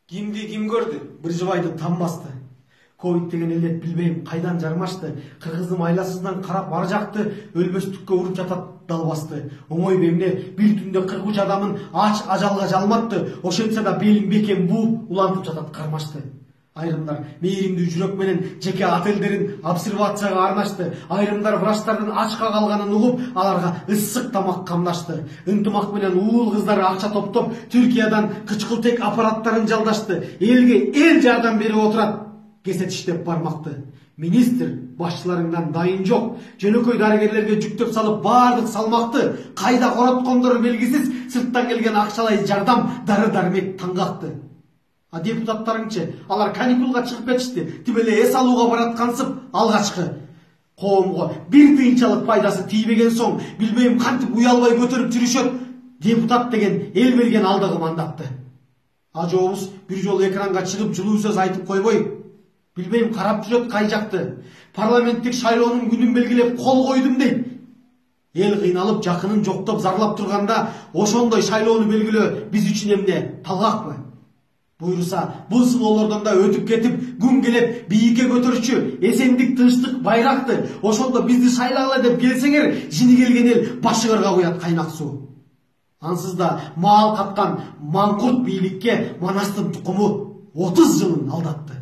Кимди ким көрдү? Биржибайды там басты. Ковид деген элет билбейм кайдан жармашты. Кыргыздын айласыздан карап ар жакты өлбөстүккө уруп жатат далбасты. Оңой бемне бир түндө 43 адамын ач ажалга жалматты. Ошентсе да белин бекем бууп улантып жатат кармашты. Айрымдар мээримдүү жүрөк менен жеке отелдерин обсервацияга арнашты. Айрымдар врачтардын ачка калганын угуп, аларга ысык тамак камдашты. Ынтымак менен уул кыздар акча топтоп, Түркиядан кычкылтек аппараттарын жалдашты. Элге эл жардам берип отурат. Кесе тиштеп бармакты. Министр башчыларыңдан дайын жок. Жөнөкөй дарыгерлерге жүктөп салып баардык салмакты кайда короткондору белгисиз сырттан келген акчалай жардам дары-дармек таңгакты. А депутаттарыңчы, алар каникулга чыгып кетишти. Тибеле эс алууга бараткансып алгачкы коомго бир тыйынчалык пайдасы тийбеген соң, билбейм кантип уялбай көтөрүп жүрүшөт. Депутат деген эл берген алдагы мандатты. Ажообуз бир жолу экранга чыгып жылуу сөз айтып койбой, билбейм карап жүрөт кай жакты. Парламенттик шайлоонун күнүн белгилеп кол койдум дейт. Эл кыйналып жакынын жоктоп зарлап турганда, ошондой шайлоону белгилөө биз үчүн эмне талгакпы? Буйруса, бул сыноолордон да өтүп кетип, күн келип бийикке көтөрүчү эсендик, тынчтык байракты, ошондо бизди шайлагыла деп келсеңер, жини келген эл башыңарга куят кайнак суу. Ансыз да маал каткан маңкурт бийликке Манастын тукуму 30 жылын алдатты.